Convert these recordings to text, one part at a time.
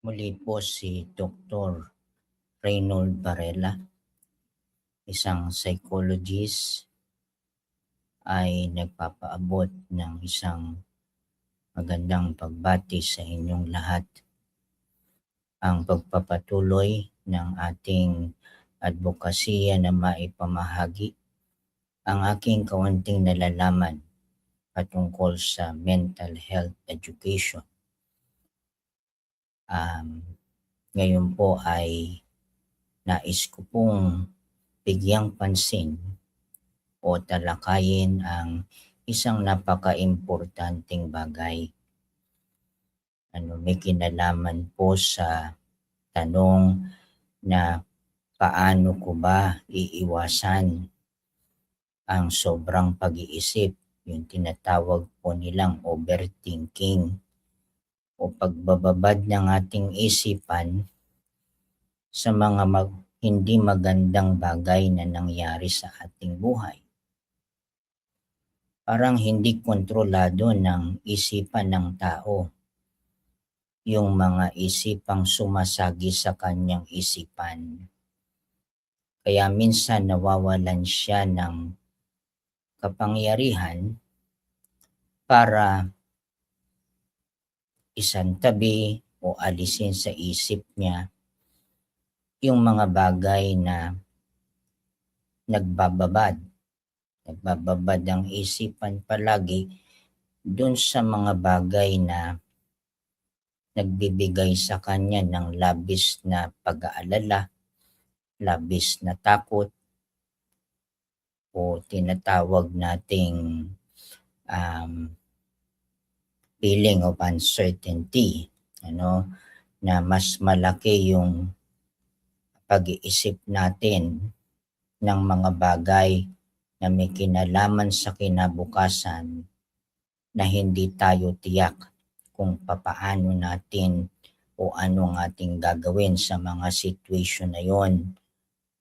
Muli po si Dr. Reynold Varela, isang psychologist, ay nagpapaabot ng isang magandang pagbati sa inyong lahat. Ang pagpapatuloy ng ating advokasya na maipamahagi ang aking kaunting nalalaman patungkol sa mental health education. Ngayon po ay nais ko pong bigyang pansin o talakayin ang isang napaka-importanteng bagay. May kinalaman po sa tanong na paano ko ba iiwasan ang sobrang pag-iisip, yung tinatawag po nilang overthinking o pagbababad ng ating isipan sa mga hindi magandang bagay na nangyari sa ating buhay. Parang hindi kontrolado ng isipan ng tao yung mga isipang sumasagi sa kanyang isipan. Kaya minsan nawawalan siya ng kapangyarihan para isantabi o alisin sa isip niya yung mga bagay na nagbababad ang isipan palagi dun sa mga bagay na nagbibigay sa kanya ng labis na pag-aalala, labis na takot, o tinatawag nating feeling of uncertainty, na mas malaki yung pag-iisip natin ng mga bagay na may kinalaman sa kinabukasan na hindi tayo tiyak kung papaano natin o ano ang ating gagawin sa mga situation na yon.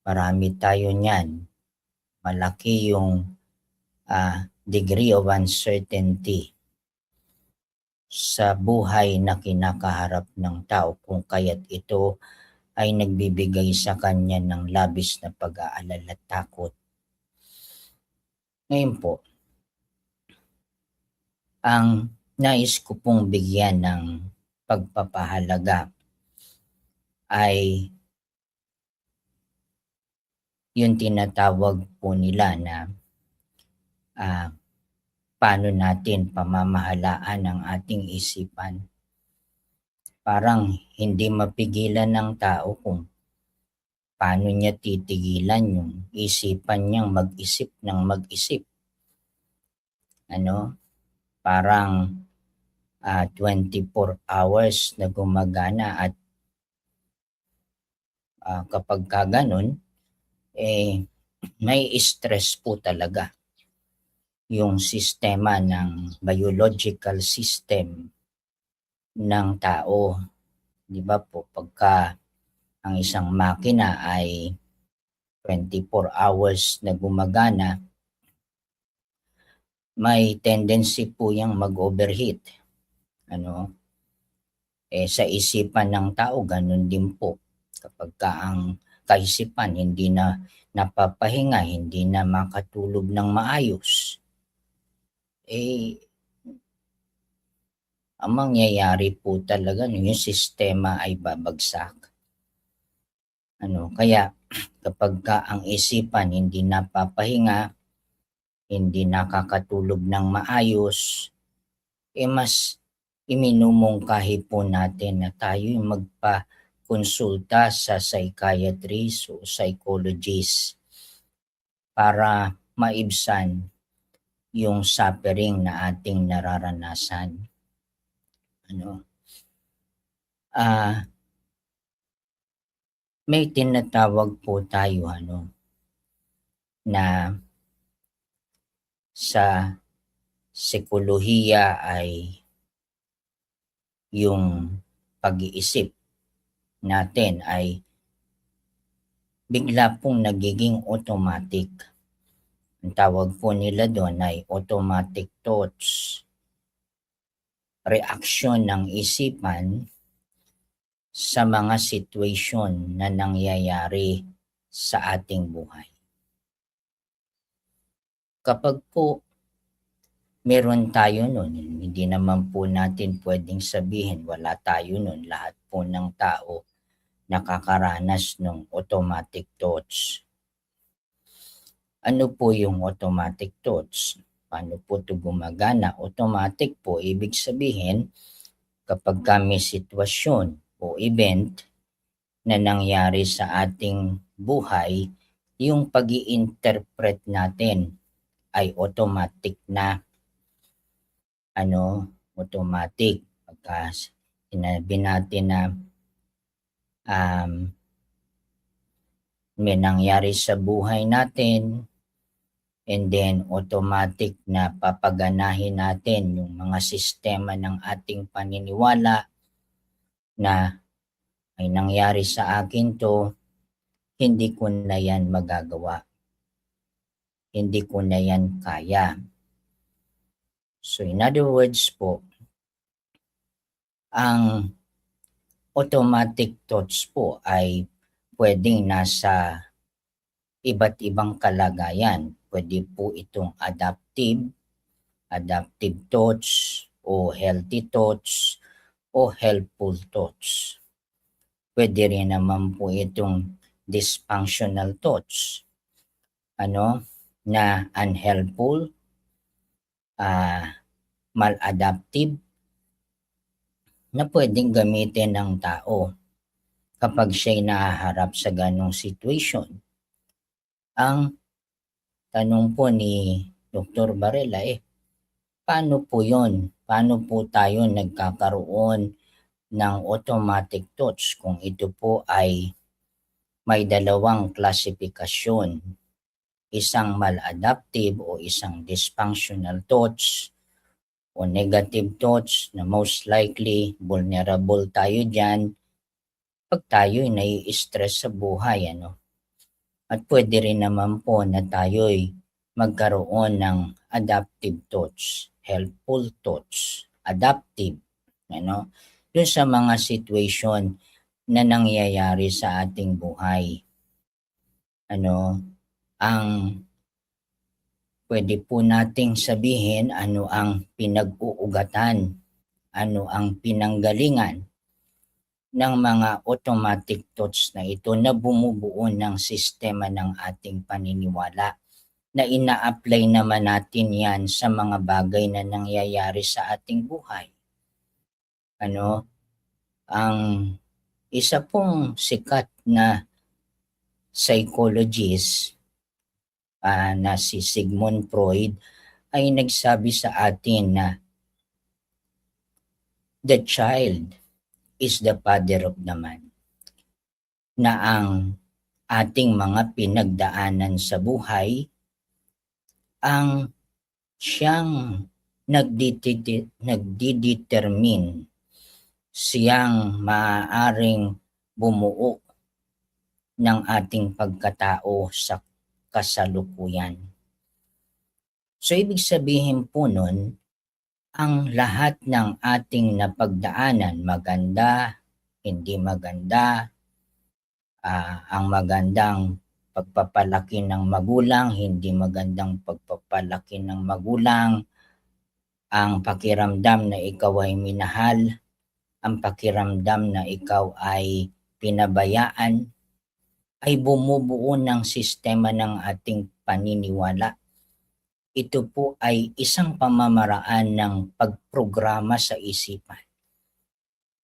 Marami tayo niyan. Malaki yung degree of uncertainty sa buhay na kinakaharap ng tao kung kaya't ito ay nagbibigay sa kanya ng labis na pag-aalala at takot. Ngayon po, ang nais ko pong bigyan ng pagpapahalaga ay yung tinatawag po nila na paano natin pamamahalaan ang ating isipan. Parang hindi mapigilan ng tao kung paano niya titigilan yung isipan niyang mag-isip ng mag-isip. Parang 24 hours na gumagana at kapag ganun, may stress po talaga yung sistema ng biological system ng tao. Di ba po, pagka ang isang makina ay 24 hours na gumagana, may tendency po yang mag-overheat. Sa isipan ng tao, ganun din po. Kapag ang kaisipan hindi na napapahinga, hindi na makatulog ng maayos, ang mangyayari po talaga yung sistema ay babagsak. Kaya kapag ang isipan hindi napapahinga, hindi nakakatulog ng maayos, mas iminumungkahi po natin na tayo magpa-konsulta sa psychiatrist o psychologist para maibsan yung suffering na ating nararanasan. May tinatawag po tayo na sa psikolohiya ay yung pag-iisip natin ay bigla pong nagiging automatic. Ang tawag po nila doon ay automatic thoughts. Reaksyon ng isipan sa mga sitwasyon na nangyayari sa ating buhay. Kapag po meron tayo nun, hindi naman po natin pwedeng sabihin wala tayo nun. Lahat po ng tao nakakaranas ng automatic thoughts. Ano po yung automatic thoughts? Paano po ito gumagana? Automatic po, ibig sabihin, kapag may sitwasyon o event na nangyari sa ating buhay, yung pag-i-interpret natin ay automatic na. Automatic. Pagka sinabi natin na may nangyari sa buhay natin, and then automatic na papaganahin natin yung mga sistema ng ating paniniwala na ay nangyari sa akin to, hindi ko na yan magagawa. Hindi ko na yan kaya. So in other words po, ang automatic thoughts po ay pwedeng nasa iba't ibang kalagayan. Pwede po itong adaptive thoughts o healthy thoughts o helpful thoughts. Pwede rin naman po itong dysfunctional thoughts. Na unhelpful, maladaptive, na pwedeng gamitin ng tao kapag siya'y nahaharap sa ganong situation. Ang tanong po ni Dr. Varela, paano po yun? Paano po tayo nagkakaroon ng automatic thoughts kung ito po ay may dalawang klasifikasyon? Isang maladaptive o isang dysfunctional thoughts o negative thoughts na most likely vulnerable tayo dyan pag tayo'y nai-stress sa buhay. At pwede rin naman po na tayo'y magkaroon ng adaptive thoughts, helpful thoughts, adaptive, dun sa mga situation na nangyayari sa ating buhay. Ang pwede po nating sabihin ano ang pinag-uugatan, ano ang pinanggalingan ng mga automatic thoughts na ito na bumubuo ng sistema ng ating paniniwala na ina-apply naman natin yan sa mga bagay na nangyayari sa ating buhay. Ang isa pong sikat na psychologist na si Sigmund Freud ay nagsabi sa atin na the child is the father of the man. Na ang ating mga pinagdaanan sa buhay ang siyang nagdidetermine, siyang maaaring bumuo ng ating pagkatao sa kasalukuyan. So ibig sabihin po nun, ang lahat ng ating napagdaanan, maganda, hindi maganda, ang magandang pagpapalaki ng magulang, hindi magandang pagpapalaki ng magulang, ang pakiramdam na ikaw ay minahal, ang pakiramdam na ikaw ay pinabayaan, ay bumubuo ng sistema ng ating paniniwala. Ito po ay isang pamamaraan ng pagprograma sa isipan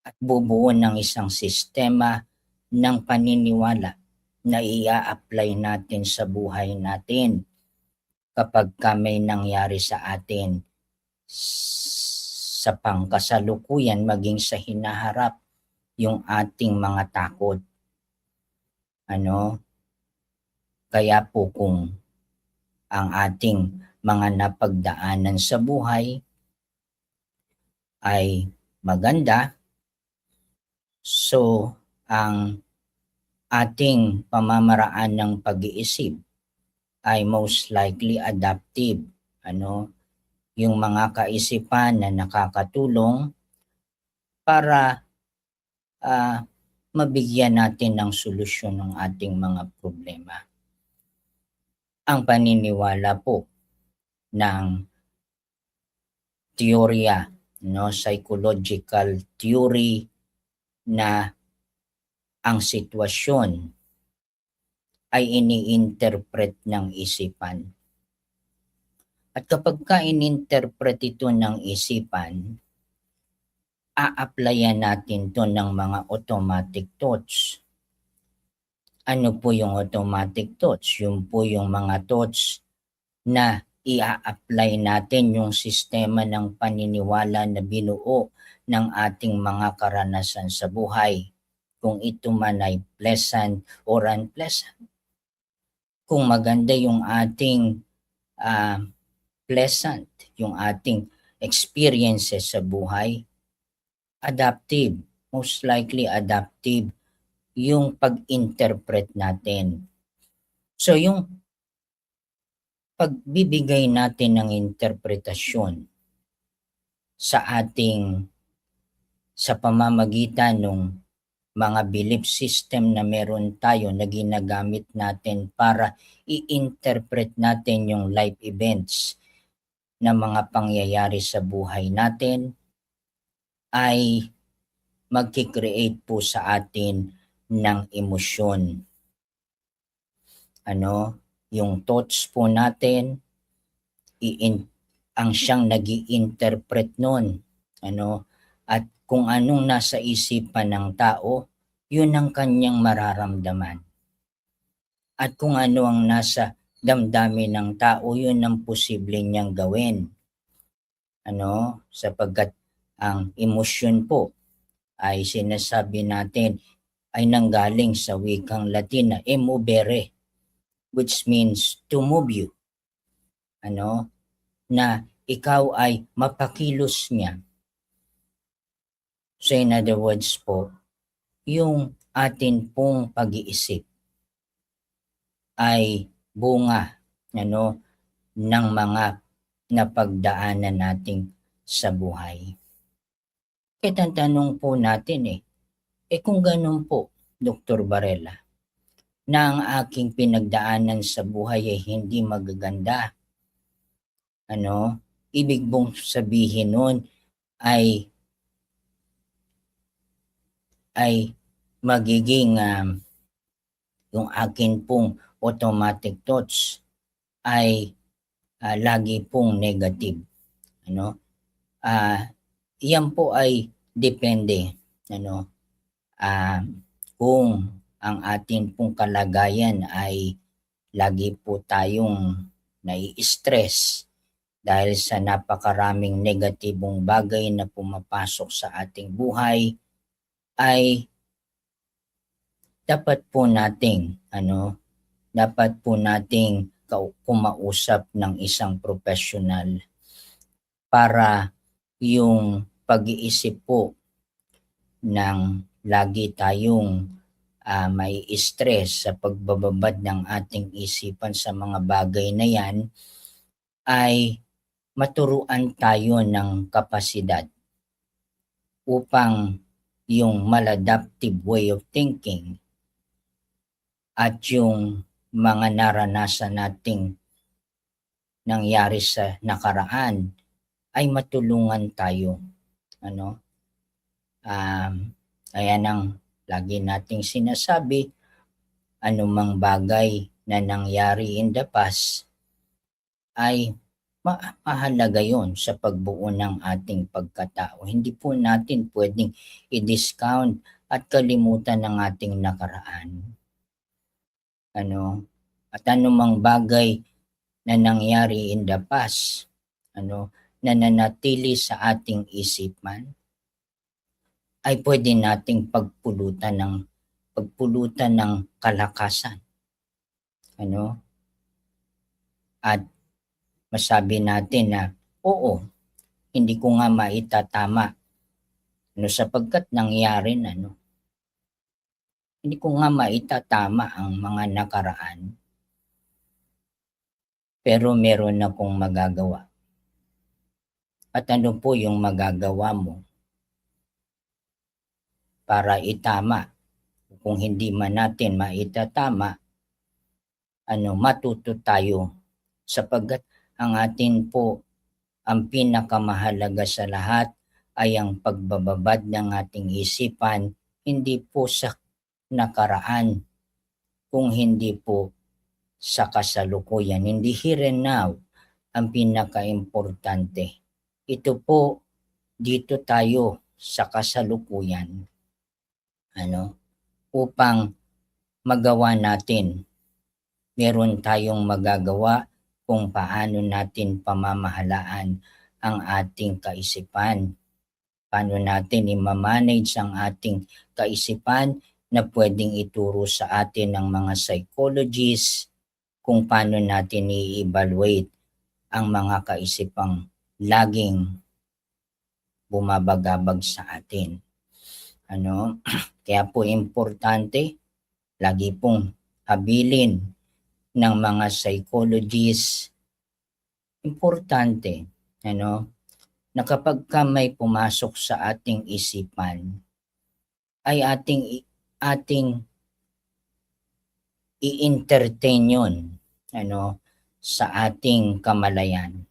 at bubuo ng isang sistema ng paniniwala na ia-apply natin sa buhay natin kapag may nangyari sa atin sa pangkasalukuyan maging sa hinaharap yung ating mga takot. Kaya po kung ang ating mga napagdaanan sa buhay ay maganda, so ang ating pamamaraan ng pag-iisip ay most likely adaptive. Yung mga kaisipan na nakakatulong para mabigyan natin ng solusyon ng ating mga problema. Ang paniniwala po ng teorya, psychological theory na ang sitwasyon ay ini-interpret ng isipan. At kapag in-interpret ito ng isipan, a-applyan natin to ng mga automatic thoughts. Ano po yung automatic thoughts? Yung po yung mga thoughts na ia-apply natin yung sistema ng paniniwala na binuo ng ating mga karanasan sa buhay. Kung ito man ay pleasant or unpleasant. Kung maganda yung ating pleasant, yung ating experiences sa buhay, adaptive, most likely adaptive yung pag-interpret natin. So yung pagbibigay natin ng interpretasyon sa pamamagitan ng mga belief system na meron tayo na ginagamit natin para i-interpret natin yung life events na mga pangyayari sa buhay natin ay magki-create po sa atin ng emosyon. Yung thoughts po natin, ang siyang nag-i-interpret nun. At kung anong nasa isipan ng tao, yun ang kanyang mararamdaman. At kung ano ang nasa damdamin ng tao, yun ang posible niyang gawin. Sapagkat ang emosyon po ay sinasabi natin ay nanggaling sa wikang Latin na emovere, which means to move you. Na ikaw ay mapakilos niya. So in other words po, yung atin pong pag-iisip ay bunga ng mga napagdaanan natin sa buhay. Kaya tanong po natin kung ganun po, Dr. Varela, na ang aking pinagdaanan sa buhay ay hindi magaganda, ibig bong sabihin nun ay magiging yung akin pong automatic thoughts ay lagi pong negative. Yan po ay depende kung ang atin pong kalagayan ay lagi po tayong nai-stress dahil sa napakaraming negatibong bagay na pumapasok sa ating buhay, ay dapat po nating kumausap ng isang professional para yung pag-iisip po ng lagi tayong may stress sa pagbababad ng ating isipan sa mga bagay na yan ay maturuan tayo ng kapasidad upang yung maladaptive way of thinking at yung mga naranasan nating nangyari sa nakaraan ay matulungan tayo. Ayan ang lagi nating sinasabi, anumang bagay na nangyari in the past ay mahalaga yon sa pagbuo ng ating pagkatao. Hindi po natin pwedeng i-discount at kalimutan ng ating nakaraan. At anumang bagay na nangyari in the past, na nanatili sa ating isipan, ay pwede nating pagpulutan ng kalakasan. At masabi natin na, oo, hindi ko nga maitatama sapagkat nangyari na. Hindi ko nga maitatama ang mga nakaraan. Pero meron akong magagawa. At ano po yung magagawa mo para itama kung hindi man natin maitatama, matuto tayo sapagkat ang atin po, ang pinakamahalaga sa lahat ay ang pagbababad ng ating isipan, hindi po sa nakaraan, kung hindi po sa kasalukuyan. Hindi here and now ang pinaka-importante. Ito po, dito tayo sa kasalukuyan, upang magawa natin. Meron tayong magagawa kung paano natin pamamahalaan ang ating kaisipan. Paano natin i-manage ang ating kaisipan na pwedeng ituro sa atin ng mga psychologists, kung paano natin i-evaluate ang mga kaisipang laging bumabagabag sa atin. Kaya po importante, lagi pong habilin ng mga psychologists, importante, na kapag may pumasok sa ating isipan, ay ating i-entertain yun, sa ating kamalayan.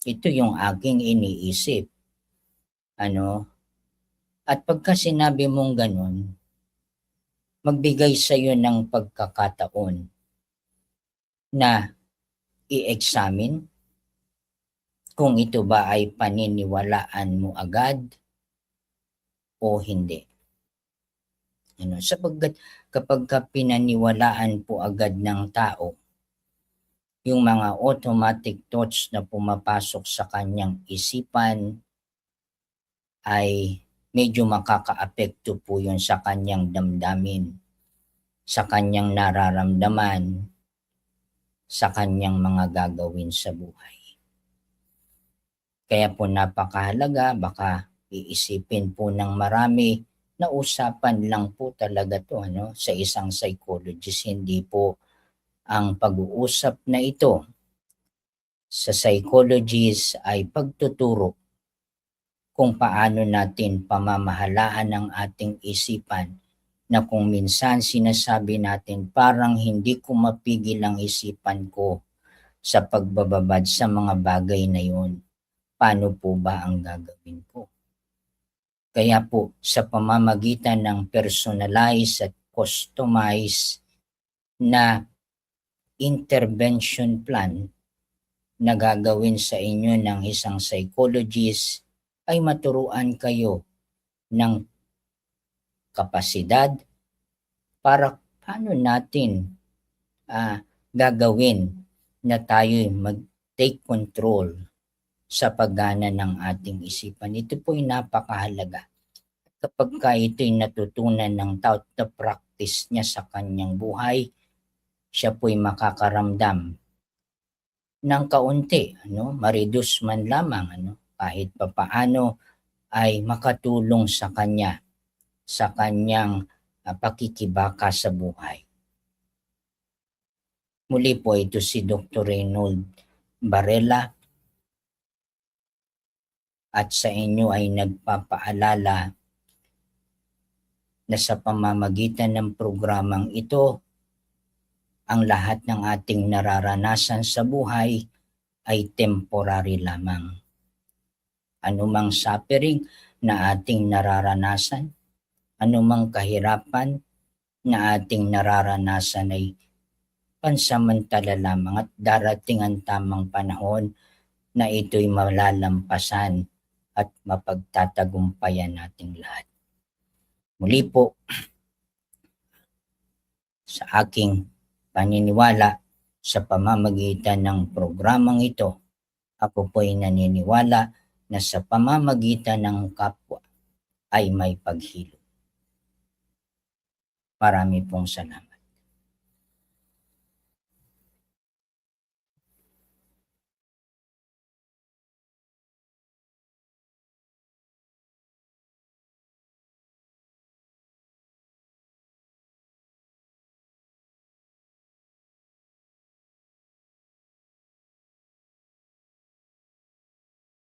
Ito yung aking iniisip. At pagka sinabi mong ganun, magbigay sa'yo ng pagkakataon na i-examine kung ito ba ay paniniwalaan mo agad o hindi. Sapagkat kapag pinaniwalaan po agad ng tao, yung mga automatic thoughts na pumapasok sa kanyang isipan ay medyo makakaapekto po yun sa kanyang damdamin, sa kanyang nararamdaman, sa kanyang mga gagawin sa buhay. Kaya po napakahalaga, baka iisipin po ng marami na usapan lang po talaga to sa isang psychologist. Hindi po ang pag-uusap na ito sa psychologist ay pagtuturo kung paano natin pamamahalaan ang ating isipan, na kung minsan sinasabi natin parang hindi ko mapigil ang isipan ko sa pagbababad sa mga bagay na yun. Paano po ba ang gagawin ko? Kaya po sa pamamagitan ng personalized at customized na intervention plan na gagawin sa inyo ng isang psychologist, ay maturuan kayo ng kapasidad para paano natin gagawin na tayo mag-take control sa paggana ng ating isipan. Ito po'y napakahalaga. Kapag ito'y natutunan ng tao na practice niya sa kanyang buhay, siya po'y makakaramdam ng kaunti, ma-reduce man lamang, kahit papaano ay makatulong sa kanya, sa kanyang pakikibaka sa buhay. Muli po, ito si Dr. Reynold Varela, at sa inyo ay nagpapaalala na sa pamamagitan ng programang ito, ang lahat ng ating nararanasan sa buhay ay temporary lamang. Anumang suffering na ating nararanasan, anumang kahirapan na ating nararanasan ay pansamantala lamang, at darating ang tamang panahon na ito'y malalampasan at mapagtatagumpayan nating lahat. Muli po, sa aking paniniwala, sa pamamagitan ng programang ito, ako po'y naniniwala na sa pamamagitan ng kapwa ay may paghilom. Marami pong salamat.